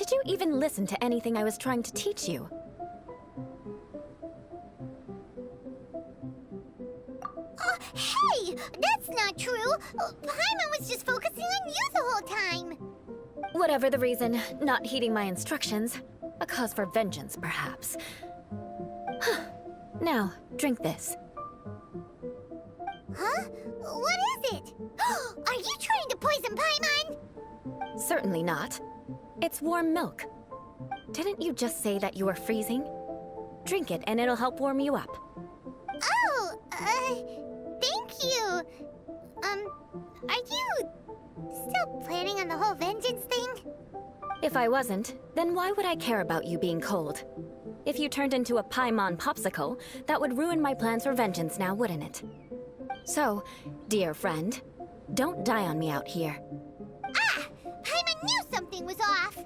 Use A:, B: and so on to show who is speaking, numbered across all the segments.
A: Did you even listen to anything I was trying to teach you?
B: Hey! That's not true! Paimon was just focusing on you the whole time!
A: Whatever the reason, not heeding my instructions. A cause for vengeance, perhaps. Now, drink this.
B: Huh? What is it? Are you trying to poison Paimon?
A: Certainly not. It's warm milk. Didn't you just say that you were freezing? Drink it and it'll help warm you up.
B: Oh, thank you. Are you still planning on the whole vengeance thing?
A: If I wasn't, then why would I care about you being cold? If you turned into a Paimon popsicle, that would ruin my plans for vengeance now, wouldn't it? So, dear friend, don't die on me out here.
B: Ah! Paimon knew something was off!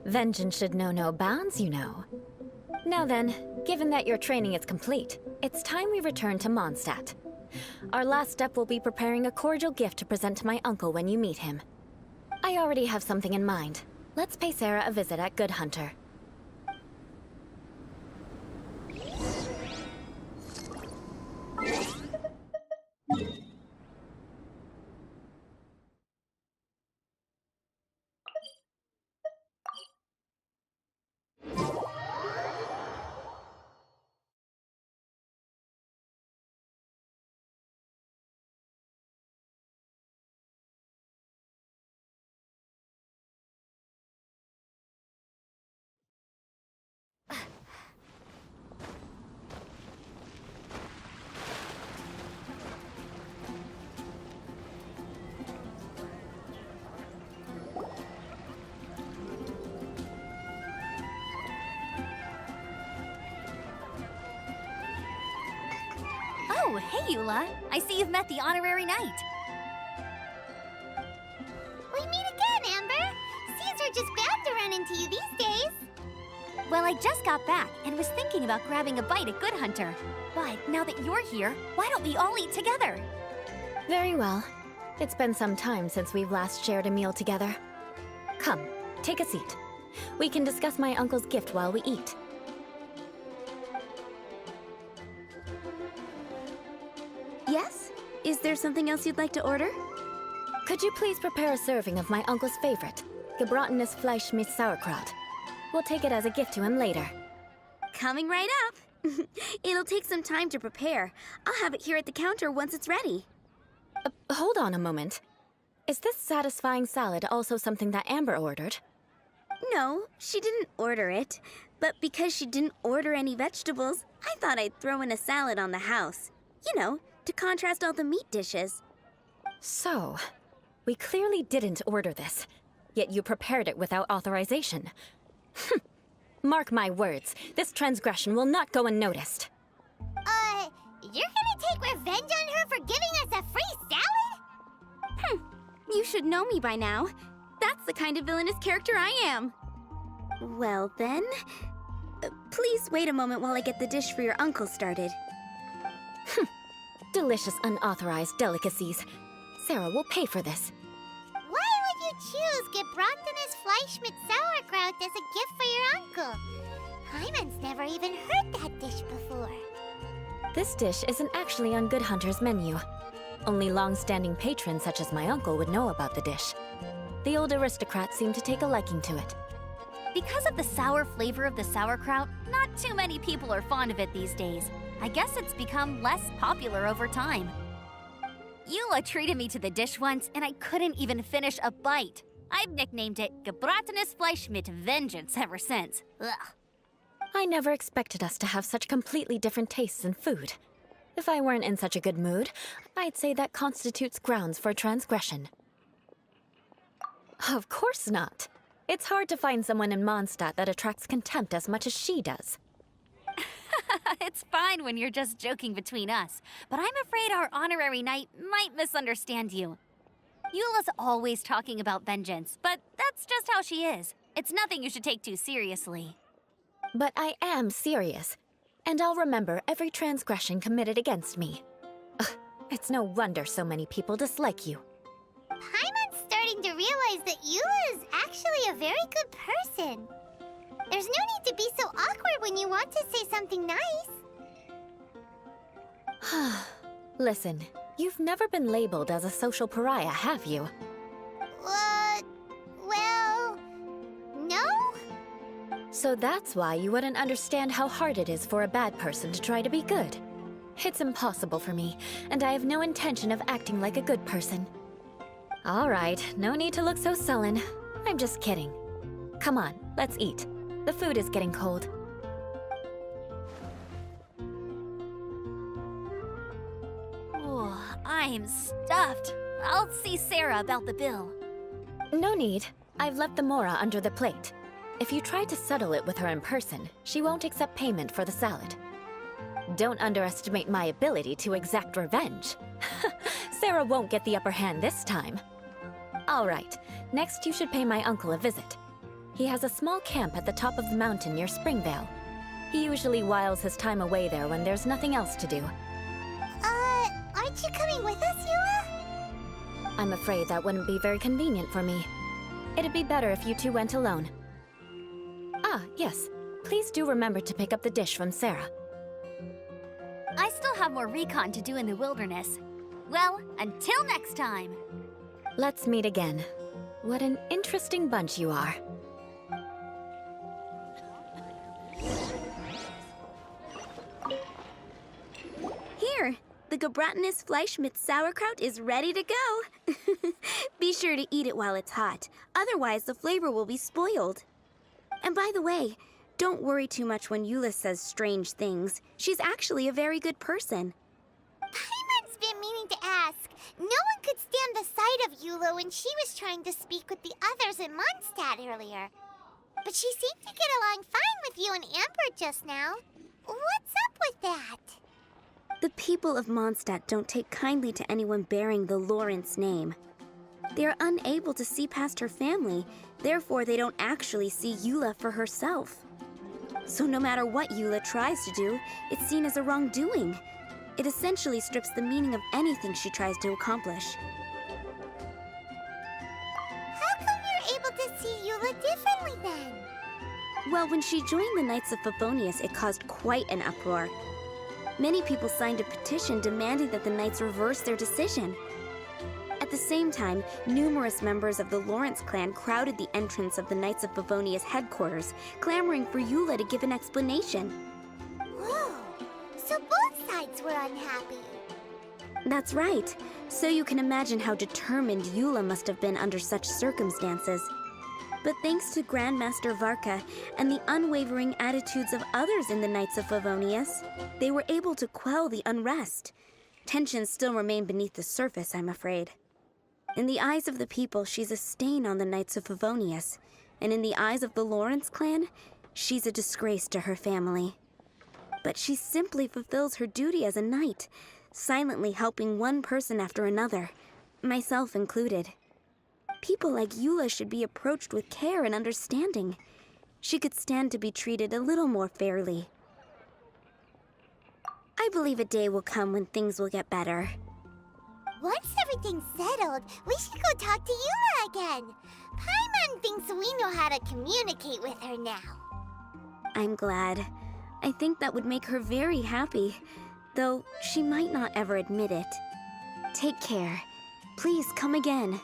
A: Vengeance should know no bounds, you know. Now then, given that your training is complete, it's time we return to Mondstadt. Our last step will be preparing a cordial gift to present to my uncle when you meet him. I already have something in mind. Let's pay Sarah a visit at Good Hunter.
C: Oh, hey, Eula. I see you've met the honorary knight.
B: We meet again, Amber! Caesar just bound to run into you these days!
C: Well, I just got back and was thinking about grabbing a bite at Good Hunter. But now that you're here, why don't we all eat together?
A: Very well. It's been some time since we've last shared a meal together. Come, take a seat. We can discuss my uncle's gift while we eat.
D: Yes? Is there something else you'd like to order?
A: Could you please prepare a serving of my uncle's favorite, gebratenes Fleisch mit Sauerkraut? We'll take it as a gift to him later.
D: Coming right up. It'll take some time to prepare. I'll have it here at the counter once it's ready.
A: Hold on a moment. Is this satisfying salad also something that Amber ordered?
D: No, she didn't order it. But because she didn't order any vegetables, I thought I'd throw in a salad on the house. You know, to contrast all the meat dishes.
A: So, we clearly didn't order this, yet you prepared it without authorization. Mark my words, this transgression will not go unnoticed.
B: You're gonna take revenge on her for giving us a free salad?
D: You should know me by now. That's the kind of villainous character I am. Well then, please wait a moment while I get the dish for your uncle started.
A: Delicious unauthorized delicacies. Sarah will pay for this.
B: Why would you choose gebratenes Fleisch mit Sauerkraut as a gift for your uncle? Paimon's never even heard that dish before.
A: This dish isn't actually on Good Hunter's menu. Only long-standing patrons such as my uncle would know about the dish. The old aristocrats seem to take a liking to it.
C: Because of the sour flavor of the sauerkraut, not too many people are fond of it these days. I guess it's become less popular over time. Eula treated me to the dish once, and I couldn't even finish a bite. I've nicknamed it gebratenes Fleisch mit Vengeance ever since. Ugh.
A: I never expected us to have such completely different tastes in food. If I weren't in such a good mood, I'd say that constitutes grounds for transgression. Of course not. It's hard to find someone in Mondstadt that attracts contempt as much as she does.
C: It's fine when you're just joking between us, but I'm afraid our honorary knight might misunderstand you. Eula's always talking about vengeance, but that's just how she is. It's nothing you should take too seriously.
A: But I am serious, and I'll remember every transgression committed against me. Ugh, It's no wonder so many people dislike you.
B: Paimon's starting to realize that Eula is actually a very good person. There's no need to be so awkward when you want to say something nice.
A: Listen, you've never been labeled as a social pariah, have you?
B: Well, no?
A: So that's why you wouldn't understand how hard it is for a bad person to try to be good. It's impossible for me, and I have no intention of acting like a good person. All right, no need to look so sullen. I'm just kidding. Come on, let's eat. The food is getting cold.
C: Oh, I'm stuffed. I'll see Sarah about the bill.
A: No need. I've left the mora under the plate. If you try to settle it with her in person, she won't accept payment for the salad. Don't underestimate my ability to exact revenge. Sarah won't get the upper hand this time. All right, next you should pay my uncle a visit. He has a small camp at the top of the mountain near Springvale. He usually whiles his time away there when there's nothing else to do.
B: Aren't you coming with us, Eula?
A: I'm afraid that wouldn't be very convenient for me. It'd be better if you two went alone. Ah, yes. Please do remember to pick up the dish from Sarah.
C: I still have more recon to do in the wilderness. Well, until next time.
A: Let's meet again. What an interesting bunch you are.
D: Here, the Gebratenes Fleischmitz sauerkraut is ready to go. Be sure to eat it while it's hot, otherwise the flavor will be spoiled. And by the way, don't worry too much when Eula says strange things. She's actually a very good person.
B: Paimon's been meaning to ask. No one could stand the sight of Eula when she was trying to speak with the others in Mondstadt earlier. But she seemed to get along fine with you and Amber just now. What's up with that?
D: The people of Mondstadt don't take kindly to anyone bearing the Lawrence name. They are unable to see past her family, therefore they don't actually see Eula for herself. So no matter what Eula tries to do, it's seen as a wrongdoing. It essentially strips the meaning of anything she tries to accomplish.
B: How come you're able to see Eula differently then?
D: Well, when she joined the Knights of Favonius, it caused quite an uproar. Many people signed a petition demanding that the Knights reverse their decision. At the same time, numerous members of the Lawrence clan crowded the entrance of the Knights of Favonius headquarters, clamoring for Eula to give an explanation.
B: Whoa, so both sides were unhappy.
D: That's right. So you can imagine how determined Eula must have been under such circumstances. But thanks to Grandmaster Varka and the unwavering attitudes of others in the Knights of Favonius, they were able to quell the unrest. Tensions still remain beneath the surface, I'm afraid. In the eyes of the people, she's a stain on the Knights of Favonius, and in the eyes of the Lawrence clan, she's a disgrace to her family. But she simply fulfills her duty as a knight, silently helping one person after another, myself included. People like Eula should be approached with care and understanding. She could stand to be treated a little more fairly. I believe a day will come when things will get better.
B: Once everything's settled, we should go talk to Eula again. Paimon thinks we know how to communicate with her now.
D: I'm glad. I think that would make her very happy, though she might not ever admit it. Take care. Please come again.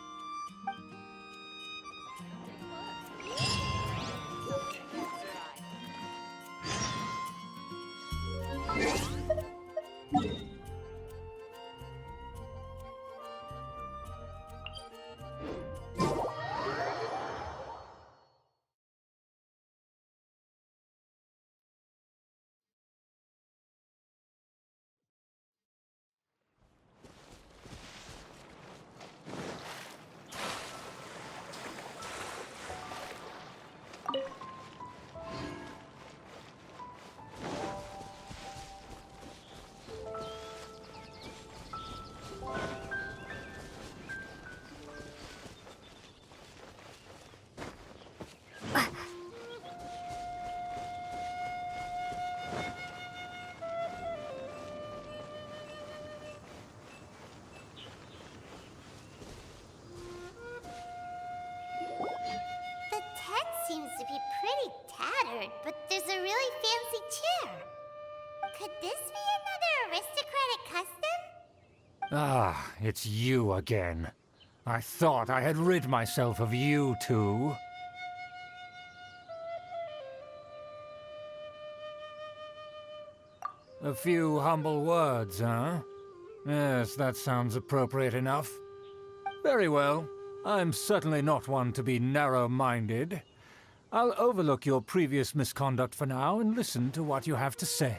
B: this be another aristocratic custom?
E: Ah, it's you again. I thought I had rid myself of you two. A few humble words, huh? Yes, that sounds appropriate enough. Very well. I'm certainly not one to be narrow-minded. I'll overlook your previous misconduct for now and listen to what you have to say.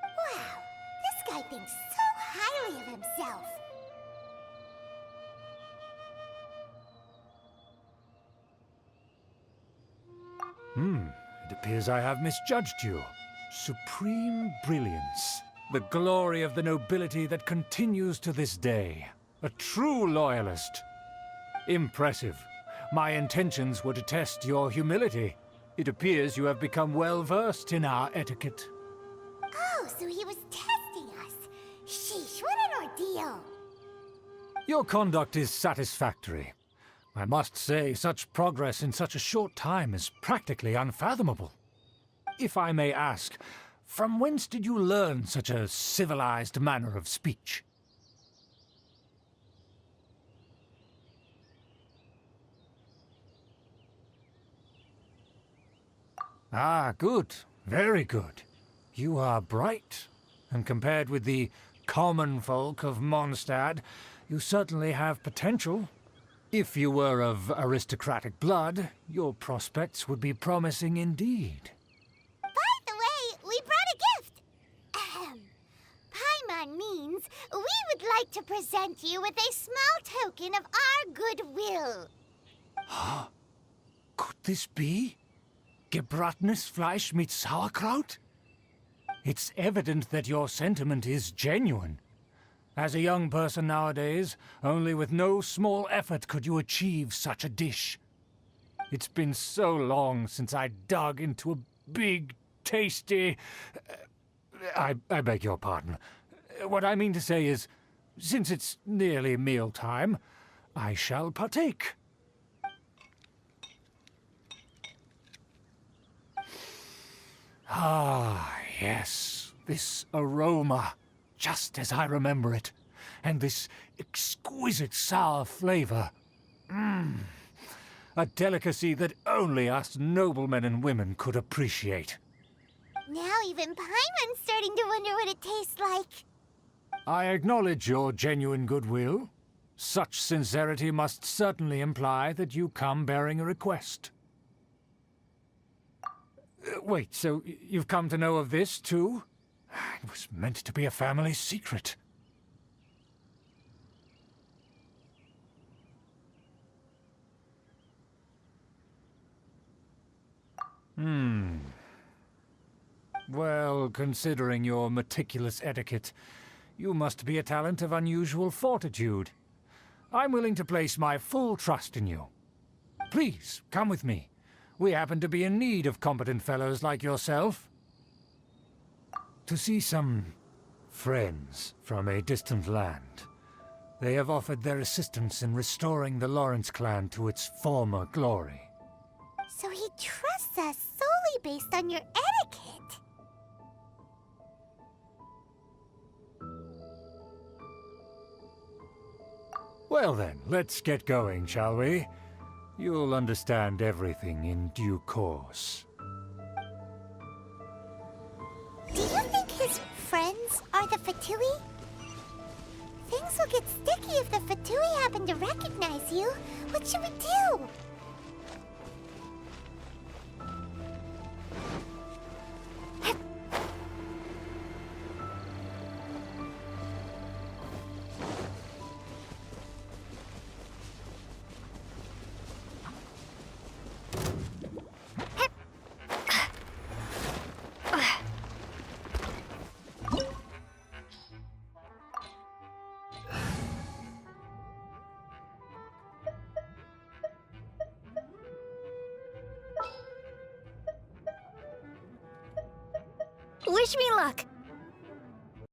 B: Wow, this guy thinks so highly of himself.
E: It appears I have misjudged you. Supreme brilliance. The glory of the nobility that continues to this day. A true loyalist. Impressive. My intentions were to test your humility. It appears you have become well-versed in our etiquette.
B: Oh, so he was testing us. Sheesh, what an ordeal.
E: Your conduct is satisfactory. I must say, such progress in such a short time is practically unfathomable. If I may ask, from whence did you learn such a civilized manner of speech? Ah, good. Very good. You are bright, and compared with the common folk of Mondstadt, you certainly have potential. If you were of aristocratic blood, your prospects would be promising indeed.
B: By the way, we brought a gift. Ahem. Paimon means we would like to present you with a small token of our goodwill.
E: Could this be? Gebratenes Fleisch mit Sauerkraut? It's evident that your sentiment is genuine. As a young person nowadays, only with no small effort could you achieve such a dish. It's been so long since I dug into a big, tasty... I beg your pardon. What I mean to say is, since it's nearly mealtime, I shall partake. Ah, yes, this aroma, just as I remember it, and this exquisite sour flavor. A delicacy that only us noblemen and women could appreciate.
B: Now even Paimon's starting to wonder what it tastes like.
E: I acknowledge your genuine goodwill. Such sincerity must certainly imply that you come bearing a request. Wait, so you've come to know of this, too? It was meant to be a family secret. Well, considering your meticulous etiquette, you must be a talent of unusual fortitude. I'm willing to place my full trust in you. Please, come with me. We happen to be in need of competent fellows like yourself. To see some friends from a distant land. They have offered their assistance in restoring the Lawrence clan to its former glory.
B: So he trusts us solely based on your etiquette.
E: Well then, let's get going, shall we? You'll understand everything in due course.
B: Do you think his friends are the Fatui? Things will get sticky if the Fatui happen to recognize you. What should we do?
A: Wish me luck!